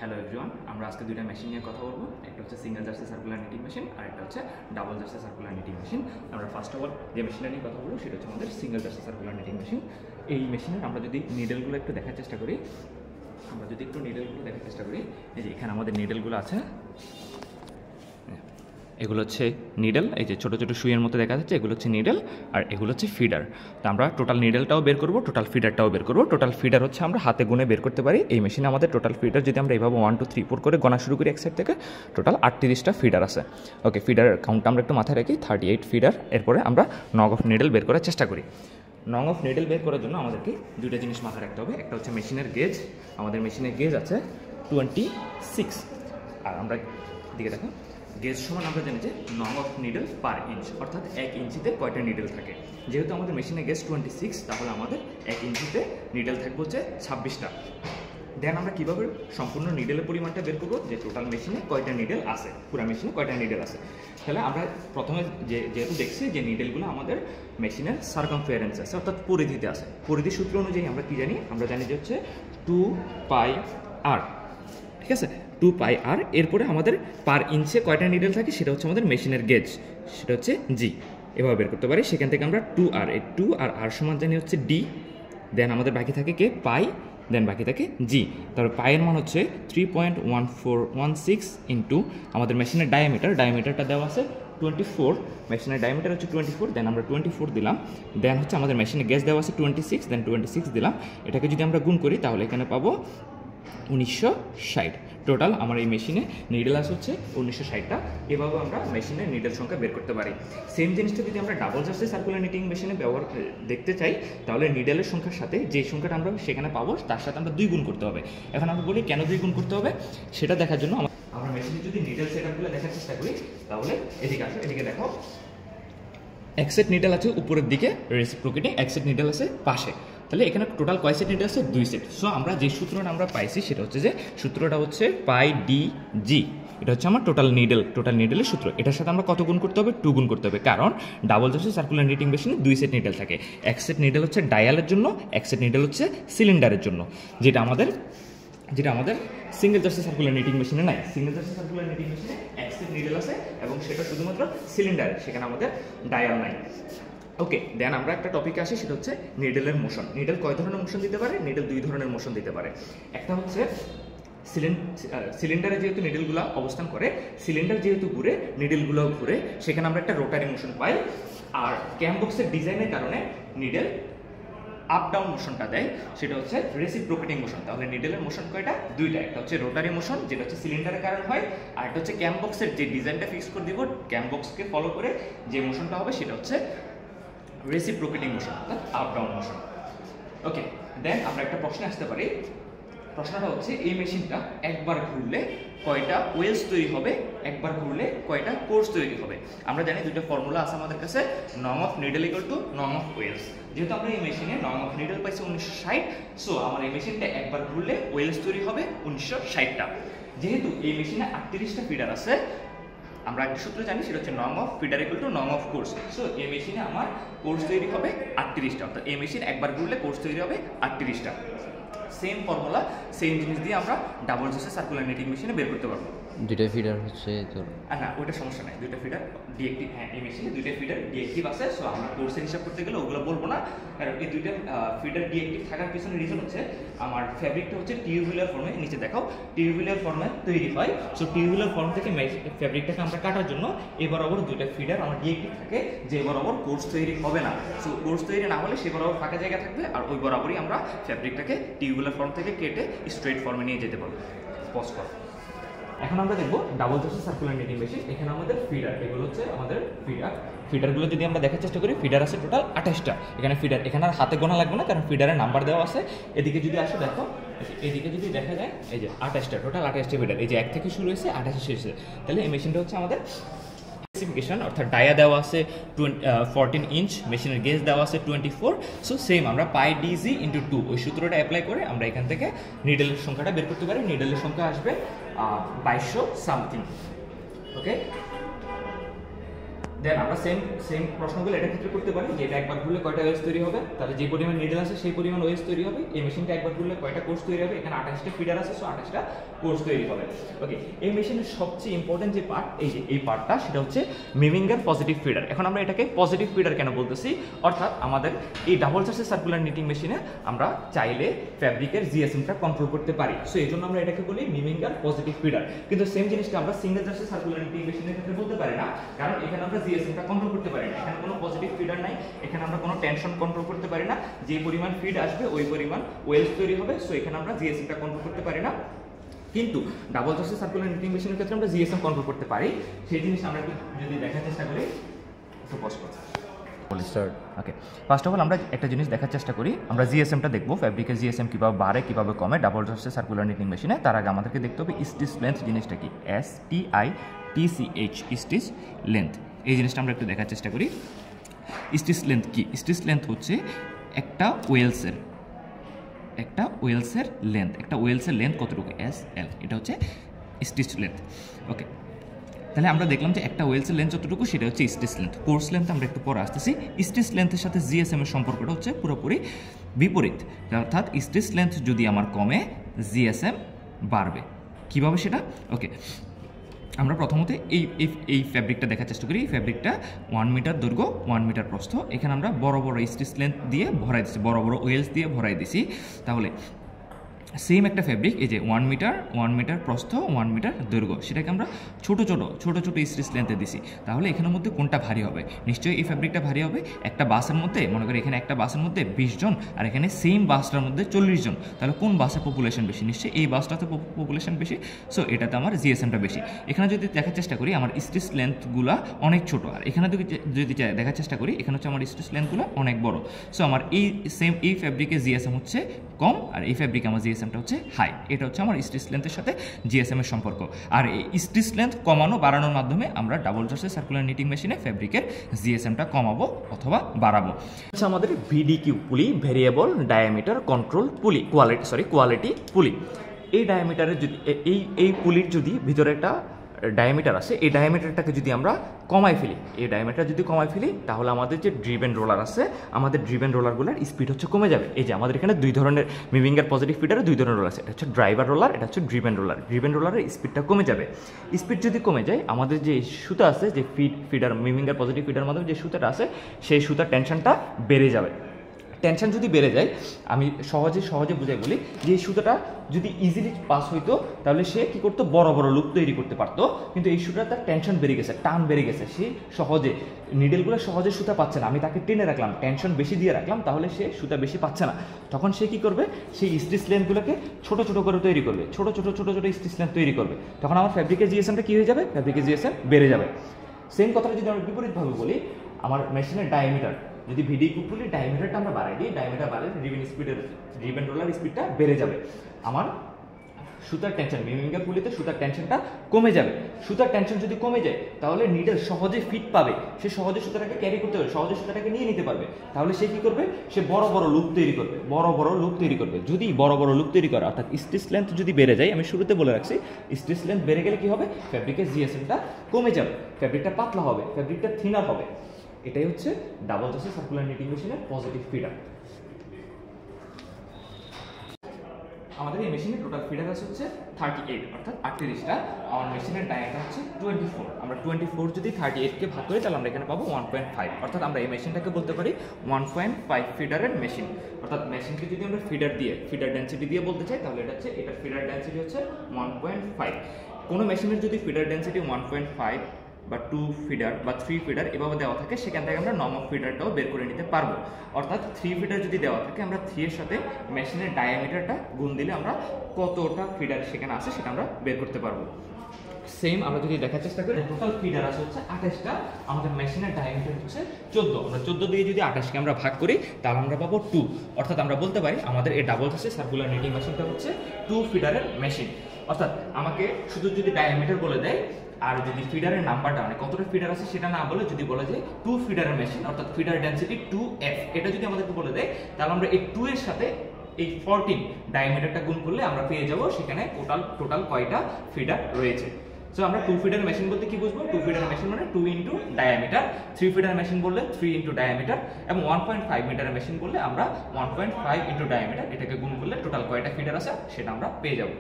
Hello everyone, আমরা আজকে দুইটা মেশিন নিয়ে কথা বলবো। একটা হচ্ছে single jersey circular knitting machine আর একটা হচ্ছে double jersey circular knitting machine. আমরা ফার্স্ট অফ অল যে মেশিনটা নিয়ে কথা বলবো সেটা হচ্ছে আমাদের single jersey circular knitting machine. এই মেশিনের আমরা যদি নিডলগুলো একটু দেখার চেষ্টা করি, এই যে এখানে আমাদের নিডলগুলো আছে, এগুলো হচ্ছে নিডল, এই যে ছোটো ছোটো সুইয়ের মতো দেখা যাচ্ছে, এগুলো হচ্ছে নিডল আর এগুলো হচ্ছে ফিডার। তো আমরা টোটাল নিডলটাও বের করবো, টোটাল ফিডারটাও বের করবো। টোটাল ফিডার হচ্ছে আমরা হাতে গুনে বের করতে পারি। এই মেশিনে আমাদের টোটাল ফিডার যদি আমরা এইভাবে 1 2 3 4 করে গোনা শুরু করি এক সাইড থেকে, টোটাল 38টা ফিডার আছে। ওকে, ফিডার কাউন্টটা আমরা একটু মাথায় রাখি, 38 ফিডার। এরপরে আমরা নং অফ নিডল বের করার চেষ্টা করি। নং অফ নিডল বের করার জন্য আমাদেরকে দুইটা জিনিস মাথায় রাখতে হবে। একটা হচ্ছে মেশিনের গেজ, আমাদের মেশিনের গেজ আছে 26। আর আমরা দিকে দেখো, গেজ সমান আমরা জানি যে নং অফ নিডল পার ইঞ্চ, অর্থাৎ 1 ইঞ্চিতে কয়টা নিডল থাকে। যেহেতু আমাদের মেশিনে গেজ 26, তাহলে আমাদের 1 ইঞ্চিতে নিডল থাকবে হচ্ছে 26টা। দেন আমরা কীভাবে সম্পূর্ণ নিডলের পরিমাণটা বের করবো, যে টোটাল মেশিনে কয়টা নিডল আছে, পুরো মেশিনে কয়টা নিডল আছে। তাহলে আমরা প্রথমে যেহেতু দেখছি যে নিডলগুলো আমাদের মেশিনের সার্কামফারেন্স আছে, অর্থাৎ পরিধিতে আছে। পরিধি সূত্র অনুযায়ী আমরা কী জানি, আমরা জানি যে হচ্ছে 2πr, ঠিক আছে, 2πr। এরপরে আমাদের পার ইঞ্চে কয়টা নিডল থাকে সেটা হচ্ছে আমাদের মেশিনের গেজ, সেটা হচ্ছে জি। এভাবে বের করতে পারি। সেখান থেকে আমরা 2r, এই 2 আর r সমান জানি হচ্ছে d। দেন আমাদের বাকি থাকে কে, পাই। দেন বাকি থাকে জি। তারপর পায়ের মান হচ্ছে 3.1416 ইন্টু আমাদের মেশিনের ডায়ামিটারটা দেওয়া আছে 24। মেশিনের ডায়ামিটার হচ্ছে 24। দেন আমরা 24 দিলাম। দেন হচ্ছে আমাদের মেশিনের গ্যাস দেওয়া আছে 26। দেন 26 দিলাম। এটাকে যদি আমরা গুণ করি তাহলে এখানে পাবো 1960। টোটাল আমার এই মেশিনে নিডল আছে হচ্ছে 1960টা। এভাবে আমরা মেশিনের নিডল সংখ্যা বের করতে পারি। সেম জিনিসটা যদি আমরা ডাবল জার্সি সার্কুলার নিটিং মেশিনে ব্যবহার দেখতে চাই, তাহলে নিডলের সংখ্যার সাথে যে সংখ্যাটা আমরা সেখানে পাবো তার সাথে আমরা 2 গুণ করতে হবে। এখন আমরা বলি কেন 2 গুণ করতে হবে, সেটা দেখার জন্য আমরা মেশিনে যদি নিডল সেটআপগুলো দেখার চেষ্টা করি, তাহলে এদিকে আসো, এদিকে দেখো, এক সেট নিডল আছে উপরের দিকে রেসিপ্রোকেটিং, এক সেট নিডল আছে পাশে। তাহলে এখানে টোটাল কয় সেট নিডল আছে, 2 সেট। সো আমরা যে সূত্রটা আমরা পাইছি সেটা হচ্ছে যে সূত্রটা হচ্ছে পাই ডি জি। এটা হচ্ছে আমার টোটাল নিডলের সূত্র। এটার সাথে আমরা কত গুণ করতে হবে, 2 গুণ করতে হবে। কারণ ডাবল জার্সি সার্কুলার নিটিং মেশিনে 2 সেট নিডল থাকে। এক সেট নিডল হচ্ছে ডায়ালের জন্য, এক সেট নিডল হচ্ছে সিলিন্ডারের জন্য, যেটা আমাদের সিঙ্গেল জার্সি সার্কুলার নিটিং মেশিনে নাই। সিঙ্গেল জার্সি সার্কুলার নিটিং মেশিনে এক সেট নিডল আছে এবং সেটা শুধুমাত্র সিলিন্ডারে, সেখানে আমাদের ডায়াল নাই। ওকে, দেন আমরা একটা টপিকে আসি, সেটা হচ্ছে নিডলের মোশন। নিডল কয় ধরনের মোশন দিতে পারে, নিডল 2 ধরনের মোশন দিতে পারে। একটা হচ্ছে সিলিন্ডারে যেহেতু নিডলগুলো অবস্থান করে, সিলিন্ডার যেহেতু ঘুরে, নিডলগুলোও ঘুরে, সেখানে আমরা একটা রোটারি মোশন পাই। আর ক্যাম বক্সের ডিজাইনের কারণে নিডল আপ ডাউন মোশনটা দেয়, সেটা হচ্ছে রেসিপ্রোকেটিং মোশন। তাহলে নিডলের মোশন কয়টা, 2টা। একটা হচ্ছে রোটারি মোশন, যেটা হচ্ছে সিলিন্ডারের কারণে হয়, আর একটা হচ্ছে ক্যাম বক্সের যে ডিজাইনটা ফিক্স করে দিব, ক্যাম বক্সকে ফলো করে যে মোশনটা হবে সেটা হচ্ছে রেসিপ্রোকেটিং মোশন, অর্থাৎ আপ ডাউন মোশন। ওকে, দেন আমরা একটা প্রশ্ন আসতে পারি। প্রশ্নটা হচ্ছে এই মেশিনটা একবার ঘুরলে কয়টা ওয়েলস তৈরি হবে, একবার ঘুরলে কয়টা কোর্স তৈরি হবে। আমরা জানি দুইটা ফর্মুলা আছে আমাদের কাছে, নং অফ নিডল ইকুয়াল টু নং অফ ওয়েলস। যেহেতু আমরা এই মেশিনে নং অফ নিডল পাইছি 1960, সো আমার এই মেশিনটা একবার ঘুরলে ওয়েলস তৈরি হবে 1960টা। যেহেতু এই মেশিনে 38টা ফিডার আছে, আমরা একটা সূত্র জানি, সেটা হচ্ছে নং অফ ফিডার ইকুয়াল টু নং অফ কোর্স। সো এই মেশিনে আমার কোর্স তৈরি হবে 38টা, অর্থাৎ এই মেশিন একবার ঘুরলে কোর্স তৈরি হবে 38টা। সেম ফর্মুলা, সেম জিনিস দিয়ে আমরা ডাবল জার্সি সার্কুলার নিটিং মেশিনে বের করতে পারবো। দুইটা ফিডার হচ্ছে তোর, না ওইটা সমস্যা নাই, দুইটা ফিডার ডিএক্টিভ, হ্যাঁ এই মেশিনে 2টা ফিডার ডিএক্টিভ আছে। সো আমরা কোর্সের হিসাব করতে গেলে ওগুলো বলবো না, কারণ এই 2টা ফিডার ডিএক্টিভ থাকার পিছনে রিজন হচ্ছে আমার ফ্যাব্রিকটা হচ্ছে টিউবুলার ফর্মে, নিচে দেখাও, টিউবুলার ফর্মে তৈরি হয়। সো টিউবুলার ফর্ম থেকে ফ্যাব্রিকটাকে আমরা কাটার জন্য এ বরাবর 2টা ফিডার আমার ডিএক্টিভ থাকে, যে বরাবর কোর্স তৈরি হবে না। সো কোর্স তৈরি না হলে সে বরাবর ফাঁকা জায়গা থাকবে, আর ওই বরাবরই আমরা ফ্যাব্রিকটাকে টিউবুলার ফর্ম থেকে কেটে স্ট্রেট ফর্মে নিয়ে যেতে পারবো। পজ কর। এখন আমরা দেখবো double jersey circular knitting machine. এখানে আমাদের ফিডার, এগুলো হচ্ছে আমাদের ফিডারগুলো যদি আমরা দেখার চেষ্টা করি, ফিডার আছে টোটাল 28টা। এখানে ফিডার, এখানে আর হাতে গোনা লাগবে না, কারণ ফিডারের নাম্বার দেওয়া আছে। এদিকে যদি আসো দেখো, এদিকে যদি দেখা যায়, এই যে 28টা, টোটাল 28টা ফিডার, এই যে 1 থেকে শুরু হয়েছে 28 শেষ হয়েছে। তাহলে এই মেশিনটা হচ্ছে আমাদের স্পেসিফিকেশন, অর্থাৎ ডায়া দেওয়া আছে 14 ইঞ্চ, মেশিনের গেজ দেওয়া আছে 24। সো সেম আমরা পাই ডিজি ইন্টু 2 ওই সূত্রটা অ্যাপ্লাই করে আমরা এখান থেকে নিডলের সংখ্যাটা বের করতে পারি। নিডলের সংখ্যা আসবে 2200 সামথিং। ওকে, দেন আমরা সেম প্রশ্নগুলো এটার ক্ষেত্রে করতে পারি যে এটা একবার ঘুরলে কয়টা ওয়েজ তৈরি হবে, তাহলে যে পরিমাণ নিডল আছে সেই পরিমাণ ওয়েজ তৈরি হবে। এই মেশিনটা একবার ঘুরলে কয়টা কোর্স তৈরি হবে, এখানে 28টা ফিডার আছে, সো 28টা কোর্স তৈরি হবে। ওকে, এই মেশিনের সবচেয়ে ইম্পর্টেন্ট যে পার্ট, এই যে এই পার্টটা, সেটা হচ্ছে মিমিঙ্গার পজিটিভ ফিডার। এখন আমরা এটাকে পজিটিভ ফিডার কেন বলতেছি, অর্থাৎ আমাদের এই ডাবল চার্জের সার্কুলার নিটিং মেশিনে আমরা চাইলে ফ্যাব্রিকের জিএসএমটা কন্ট্রোল করতে পারি, সো এই জন্য আমরা এটাকে বলি মিমিঙ্গার পজিটিভ ফিডার। কিন্তু সেম জিনিসটা আমরা সিঙ্গেল চার্জের সার্কুলার নিটিং মেশিনের ক্ষেত্রে বলতে পারি না, কারণ এখানে আমরা জিএসএমটা কন্ট্রোল করতে পারি না, এখানে কোনো পজিটিভ ফিডার নাই, এখানে আমরা কোনো টেনশন কন্ট্রোল করতে পারি না, যে পরিমাণ ফিড আসবে ওই পরিমাণ ওয়েলস তৈরি হবে, সো এখানে আমরা জিএসএমটা কন্ট্রোল করতে পারি না। কিন্তু ডাবল চার্জের সার্কুলার নিটিং মেশিনের ক্ষেত্রে আমরা জিএসএম কন্ট্রোল করতে পারি। সেই জিনিস আমরা যদি দেখার চেষ্টা করি, একটু পজ করছি। ওকে, ফার্স্ট অফ অল আমরা একটা জিনিস দেখার চেষ্টা করি, আমরা জিএসএমটা দেখবো, ফ্যাব্রিকের জিএসএম কীভাবে বাড়ে কীভাবে কমে ডাবল চার্জের সার্কুলার নিটিং মেশিনে। তার আগে আমাদেরকে দেখতে হবে স্টিচ লেন্থ জিনিসটা কি, STITCH স্টিচ লেন্থ, এই জিনিসটা আমরা একটু দেখার চেষ্টা করি। স্টিচ লেন্থ কি? স্টিচ লেন্থ হচ্ছে একটা ওয়েলসের লেন্থ, একটা ওয়েলসের লেন্থ কতটুকু, SL, এটা হচ্ছে স্টিচ লেন্থ। ওকে, তাহলে আমরা দেখলাম যে একটা ওয়েলসের লেন্থ যতটুকু সেটা হচ্ছে স্টিচ লেন্থ। কোর্স লেন্থ আমরা একটু পরে আসতেছি। স্টিচ লেন্থের সাথে জিএসএম এর সম্পর্কটা হচ্ছে পুরোপুরি বিপরীত, অর্থাৎ স্টিচ লেন্থ যদি আমার কমে জিএসএম বাড়বে। কীভাবে সেটা? ওকে, আমরা প্রথমত এই ফ্যাব্রিকটা দেখার চেষ্টা করি। এই ফ্যাব্রিকটা 1 মিটার দৈর্ঘ্য, 1 মিটার প্রস্থ। এখানে আমরা বড় বড় স্টিচ লেন্থ দিয়ে ভরাই দিচ্ছি, বড় বড় ওয়েলস দিয়ে ভরাই দিছি। তাহলে সেম একটা ফ্যাব্রিক, এই যে 1 মিটার প্রস্থ, 1 মিটার দৈর্ঘ্য, সেটাকে আমরা ছোট স্টিচ লেন্থে দিছি। তাহলে এখানের মধ্যে কোনটা ভারী হবে? নিশ্চয়ই এই ফ্যাব্রিকটা ভারী হবে। একটা বাসের মধ্যে মনে করি এখানে একটা বাসের মধ্যে 20 জন, আর এখানে সেম বাসটার মধ্যে 40 জন, তাহলে কোন বাসের পপুলেশন বেশি? নিশ্চয়ই এই বাসটাতে পপুলেশন বেশি, সো এটাতে আমার জিএসএমটা বেশি। এখানে যদি দেখার চেষ্টা করি আমার স্টিচ লেন্থগুলো অনেক ছোট, আর এখানে যদি দেখার চেষ্টা করি এখানে হচ্ছে আমার স্টিচ লেন্থগুলো অনেক বড়, সো আমার এই ফ্যাব্রিকের জিএসএম হচ্ছে কম, আর এই ফ্যাব্রিকে আমার জিএসএমটা হচ্ছে হাই। এটা হচ্ছে আমার স্টিচ লেন্থের সাথে জিএসএম এর সম্পর্ক। আর এই স্টিচ লেন্থ কমানো বাড়ানোর মাধ্যমে আমরা ডাবল চার্জের সার্কুলার নিটিং মেশিনে ফ্যাব্রিকের জিএসএমটা কমাবো অথবা বাড়াবো। আচ্ছা, আমাদের ভিডিকিউ পুলি, ভেরিয়েবল ডায়ামিটার কন্ট্রোল পুলি, কোয়ালিটি পুলি। এই ডায়ামিটারের যদি এই পুলির যদি ভিতরে একটা ডায়ামিটার আছে, এই ডায়ামিটারটাকে যদি আমরা কমাই ফেলি, তাহলে আমাদের যে ড্রিভেন রোলার আছে, আমাদের ড্রিভেন রোলারগুলোর স্পিড হচ্ছে কমে যাবে। এই যে আমাদের এখানে দুই ধরনের মিমিঙ্গার পজিটিভ ফিডারে দুই ধরনের রোলার আছে, এটা হচ্ছে ড্রাইভার রোলার, এটা হচ্ছে ড্রিভেন রোলার। ড্রিভেন রোলারের স্পিডটা কমে যাবে। স্পিড যদি কমে যায়, আমাদের যে সুতা আছে, যে ফিডার মিমিঙ্গার পজিটিভ ফিডার মাধ্যমে যে সুতাটা আছে, সেই সুতার টেনশনটা বেড়ে যাবে। টেনশন যদি বেড়ে যায়, আমি সহজে বুঝাই বলি, যে এই সুতাটা যদি ইজিলি পাস হইতো তাহলে সে কি করতো, বড় বড় লুপ তৈরি করতে পারতো। কিন্তু এই সুতাটা তার টেনশন বেড়ে গেছে, টান বেড়ে গেছে, সে নিডেলগুলো সহজে সুতা পাচ্ছে না। আমি তাকে টেনে রাখলাম, টেনশন বেশি দিয়ে রাখলাম, তাহলে সে সুতা বেশি পাচ্ছে না। তখন সে কি করবে, সেই স্টিচ লেন্থগুলোকে ছোট করে তৈরি করবে, ছোট স্টিচ লেন্থ তৈরি করবে। তখন আমার ফ্যাব্রিকের জিএসএমটা কি হয়ে যাবে, ফ্যাব্রিকের জিএসএম বেড়ে যাবে। সেম কথাটা যদি আমরা বিপরীতভাবে বলি, আমার মেশিনের ডায়ামিটার যদি ভিডিকিউ পুলির ডায়ামিটারটা আমরা বাড়াই দিই, ডায়ামিটার বাড়ালে ড্রিভেন রোলার স্পিডটা বেড়ে যাবে। আমার সুতার টেনশন, মিমিঙ্গার পুলিতে সুতার টেনশনটা কমে যাবে। সুতার টেনশন যদি কমে যায়, তাহলে নিডেল সহজে ফিট পাবে, সে সহজে সুতাটাকে ক্যারি করতে পারবে, সহজে সুতাটাকে নিয়ে নিতে পারবে। তাহলে সে কি করবে, সে বড় বড় লুপ তৈরি করবে। যদি বড় বড় লুপ তৈরি করে, অর্থাৎ স্টিচ লেন্থ যদি বেড়ে যায়, আমি শুরুতে বলে রাখছি, স্টিচ লেন্থ বেড়ে গেলে কি হবে, ফ্যাব্রিকের জিএসএমটা কমে যাবে, ফ্যাব্রিকটা পাতলা হবে, ফ্যাব্রিকটা থিনার হবে। এটাই হচ্ছে ডাবল চার্জের সার্কুলার নিটিং মেশিনের পজিটিভ ফিডার। আমাদের এই মেশিনের টোটাল ফিডার আছে হচ্ছে 38, অর্থাৎ 38টা। আমার মেশিনের ডায়ামিটার হচ্ছে 24। আমরা 24 যদি 38কে ভাগ করি, তাহলে আমরা এখানে পাবো 1.5, অর্থাৎ আমরা এই মেশিনটাকে বলতে পারি 1.5 ফিডারের মেশিন। অর্থাৎ মেশিনকে যদি আমরা ফিডার ডেন্সিটি দিয়ে বলতে চাই, তাহলে এটা হচ্ছে, এটা ফিডার ডেন্সিটি হচ্ছে 1.5। কোনো মেশিনের যদি ফিডার ডেন্সিটি 1.5 বা 2 ফিডার বা 3 ফিডার এভাবে দেওয়া থাকে, সেখান থেকে আমরা নর্মাল ফিডারটাও বের করে নিতে পারবো। অর্থাৎ 3 ফিডার যদি দেওয়া থাকে, আমরা 3 এর সাথে মেশিনের ডায়ামিটারটা গুণ দিলে আমরা কতটা ফিডার সেখানে আছে সেটা আমরা বের করতে পারবো। সেম আমরা যদি দেখার চেষ্টা করি, টোটাল ফিডার আছে হচ্ছে 28টা, আমাদের মেশিনের ডায়ামিটার হচ্ছে 14। আমরা 14 দিয়ে যদি 28কে আমরা ভাগ করি, তাহলে আমরা পাবো 2। অর্থাৎ আমরা বলতে পারি আমাদের এই ডাবল চার্জের সার্কুলার নিটিং মেশিনটা হচ্ছে 2 ফিডারের মেশিন। অর্থাৎ আমাকে শুধু যদি ডায়ামিটার বলে দেয়, আর যদি ফিডারের নাম্বারটা, মানে কতটা ফিডার আছে সেটা না বলে যদি বলে যে 2 ফিডারের মেশিন, অর্থাৎ ফিডার ডেন্সিটি 2F, এটা যদি আমাদেরকে বলে দেয়, তাহলে আমরা এই 2 এর সাথে এই 14 ডায়ামিটারটা গুণ করলে আমরা পেয়ে যাব সেখানে টোটাল কয়টা ফিডার রয়েছে। সো আমরা 2 ফিডার মেশিন বলতে কি বুঝবো? 2 ফিডার মেশিন মানে 2 ইন্টু ডায়ামিটার, 3 ফিডার মেশিন বললে 3 ইন্টু ডায়ামিটার, এবং 1.5 মিটারের মেশিন বললে আমরা 1.5 ইন্টু ডায়ামিটার, এটাকে গুণ করলে টোটাল কয়টা ফিডার আছে সেটা আমরা পেয়ে যাবো।